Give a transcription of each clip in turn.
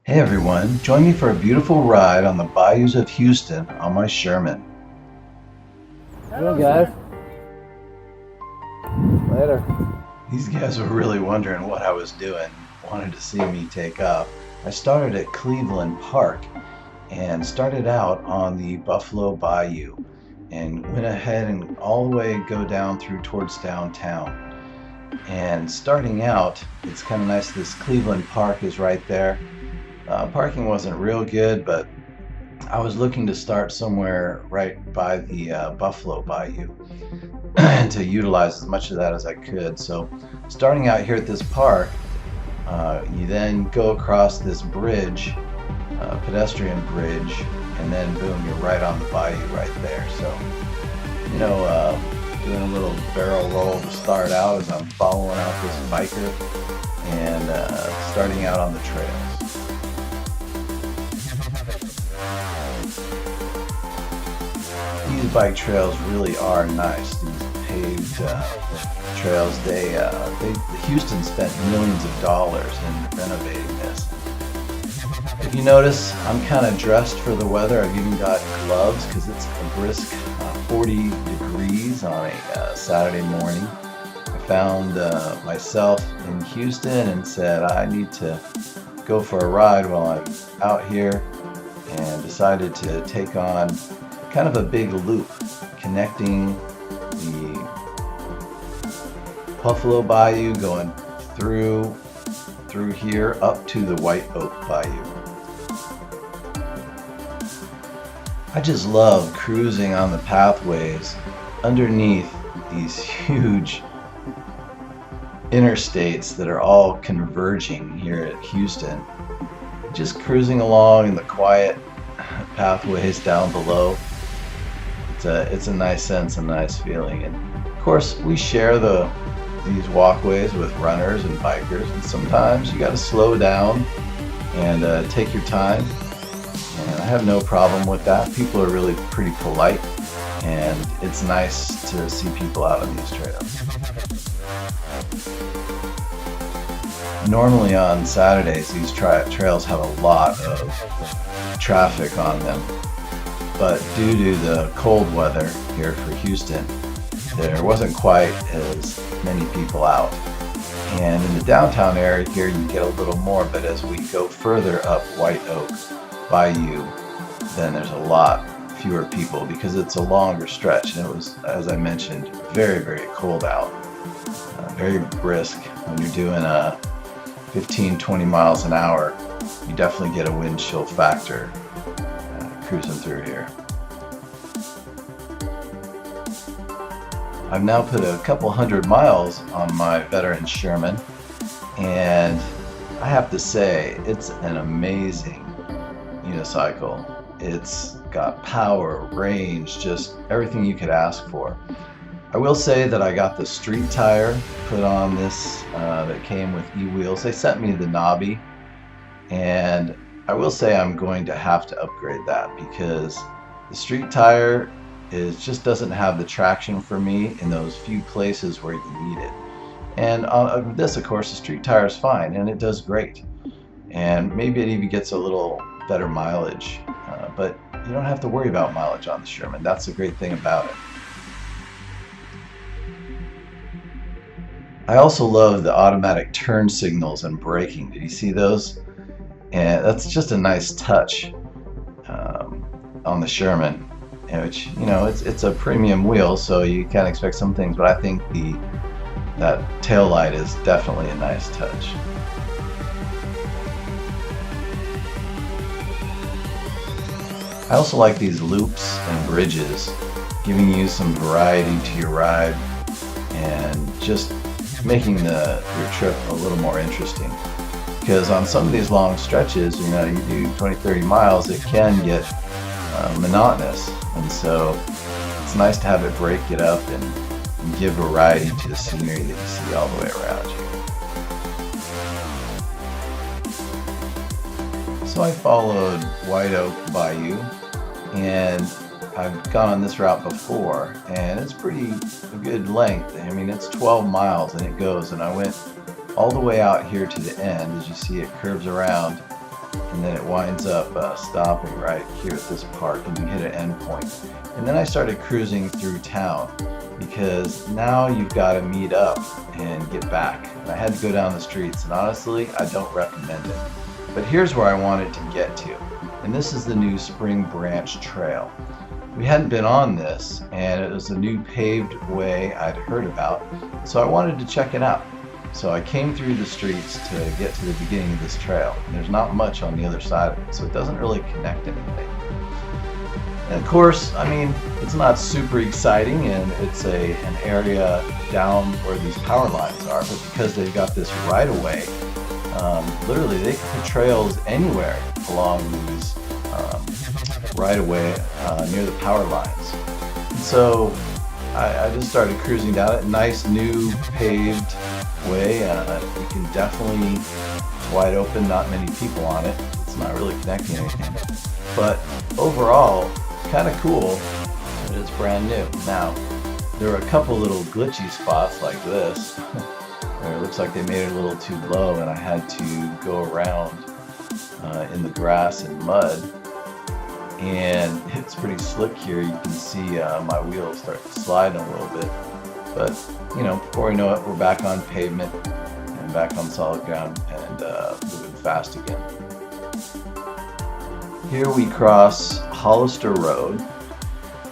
Hey everyone, join me for a beautiful ride on the bayous of Houston on my Sherman. Hello, guys. Later. These guys were really wondering what I was doing, wanted to see me take off. I started at Cleveland Park and started out on the Buffalo Bayou and went ahead and all the way go down through towards downtown. And starting out, it's kind of nice, this Cleveland Park is right there. Parking wasn't real good, but I was looking to start somewhere right by the Buffalo Bayou and to utilize as much of that as I could. So starting out here at this park, you then go across this bridge, pedestrian bridge, and then boom, you're right on the bayou right there. So, doing a little barrel roll to start out as I'm following out this biker and starting out on the trails. These bike trails really are nice. These paved trails. Houston spent millions of dollars in renovating this. If you notice, I'm kind of dressed for the weather. I've even got gloves because it's a brisk 40 degrees on a Saturday morning. I found myself in Houston and said I need to go for a ride while I'm out here, and decided to take on kind of a big loop connecting the Buffalo Bayou going through here up to the White Oak Bayou. I just love cruising on the pathways underneath these huge interstates that are all converging here at Houston. Just cruising along in the quiet pathways down below. It's a nice sense, a nice feeling. And of course, we share these walkways with runners and bikers, and sometimes you got to slow down and take your time. And I have no problem with that. People are really pretty polite, and it's nice to see people out on these trails. Normally on Saturdays, these trails have a lot of traffic on them, but due to the cold weather here for Houston, there wasn't quite as many people out. And in the downtown area here, you get a little more, but as we go further up White Oak Bayou, then there's a lot fewer people because it's a longer stretch, and it was, as I mentioned, very, very cold out, very brisk. When you're doing 15-20 miles an hour, you definitely get a wind chill factor cruising through here. I've now put a couple hundred miles on my Veteran Sherman, and I have to say it's an amazing unicycle. It's got power, range, just everything you could ask for. I will say that I got the street tire put on this that came with e-wheels. They sent me the knobby, and I will say I'm going to have to upgrade that because the street tire just doesn't have the traction for me in those few places where you need it. And this, of course, the street tire is fine, and it does great. And maybe it even gets a little better mileage, but you don't have to worry about mileage on the Sherman. That's the great thing about it. I also love the automatic turn signals and braking. Did you see those? And that's just a nice touch on the Sherman, which, it's a premium wheel, so you can't expect some things, but I think that tail light is definitely a nice touch. I also like these loops and bridges, giving you some variety to your ride and just making your trip a little more interesting. Because on some of these long stretches, you do 20-30 miles, it can get monotonous, and so it's nice to have it break it up and give variety to the scenery that you see all the way around you. So I followed White Oak Bayou, and I've gone on this route before, and it's a good length. I mean, it's 12 miles and it goes, and I went all the way out here to the end. As you see, it curves around, and then it winds up stopping right here at this park, and you hit an endpoint. And then I started cruising through town because now you've got to meet up and get back. And I had to go down the streets, and honestly, I don't recommend it. But here's where I wanted to get to, and this is the new Spring Branch Trail. We hadn't been on this, and it was a new paved way I'd heard about, so I wanted to check it out. So I came through the streets to get to the beginning of this trail. And there's not much on the other side of it, so it doesn't really connect anything. And of course, I mean, it's not super exciting, and it's an area down where these power lines are, but because they've got this right-of-way, literally they can put trails anywhere along these right-of-way near the power lines. And so I just started cruising down it. Nice new paved way. You can definitely, it's wide open, not many people on it. It's not really connecting anything. But overall, kind of cool, and it's brand new. Now, there were a couple little glitchy spots like this, where it looks like they made it a little too low, and I had to go around in the grass and mud. And it's pretty slick here. You can see my wheels start sliding a little bit. But, you know, before we know it, we're back on pavement and back on solid ground and moving fast again. Here we cross Hollister Road.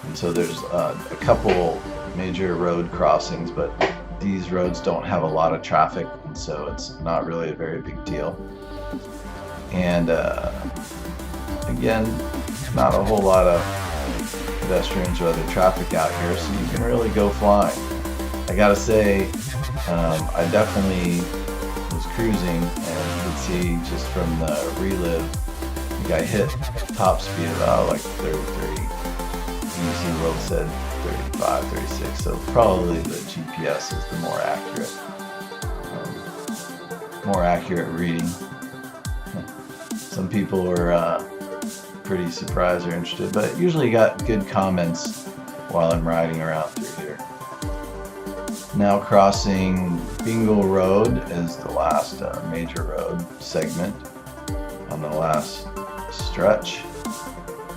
And so there's a couple major road crossings, but these roads don't have a lot of traffic, and so it's not really a very big deal. And again, not a whole lot of pedestrians or other traffic out here, so you can really go flying. I gotta say, I definitely was cruising, and you can see just from the relive, I think I hit top speed about like 30. EUC World said 35, 36, so probably the GPS is the more accurate reading. Some people were pretty surprised or interested, but usually got good comments while I'm riding around through here. Now crossing Bingle Road is the last major road segment on the last stretch.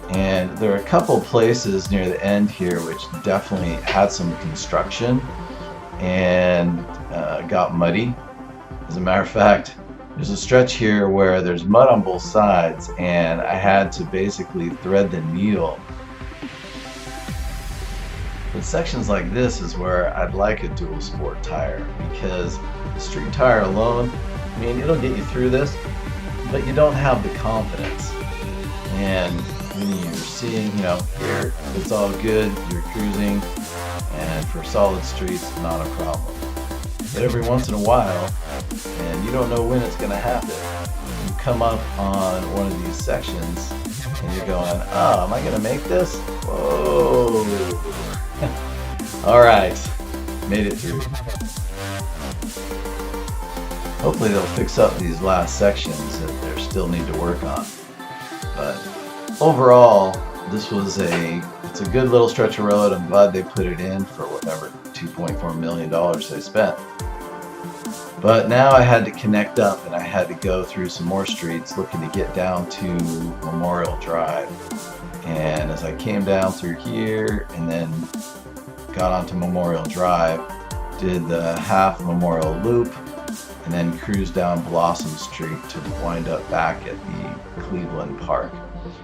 And there are a couple places near the end here which definitely had some construction and got muddy. As a matter of fact, there's a stretch here where there's mud on both sides, and I had to basically thread the needle. But sections like this is where I'd like a dual sport tire, because the street tire alone, I mean, it'll get you through this, but you don't have the confidence. And when you're seeing, you know, here, it's all good, you're cruising, and for solid streets, not a problem. But every once in a while, and you don't know when it's going to happen, you come up on one of these sections, and you're going, oh, am I going to make this? Whoa! Alright, made it through. Hopefully they'll fix up these last sections that they still need to work on. But overall, this was it's a good little stretch of road. I'm glad they put it in for whatever $2.4 million they spent. But now I had to connect up, and I had to go through some more streets looking to get down to Memorial Drive. And as I came down through here and then got onto Memorial Drive, did the half Memorial Loop, and then cruised down Blossom Street to wind up back at the Cleveland Park.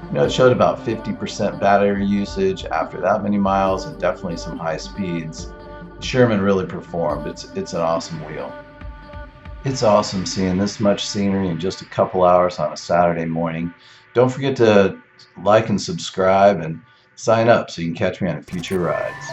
You know, it showed about 50% battery usage after that many miles, and definitely some high speeds. Sherman really performed. It's an awesome wheel. It's awesome seeing this much scenery in just a couple hours on a Saturday morning. Don't forget to like and subscribe and sign up so you can catch me on future rides.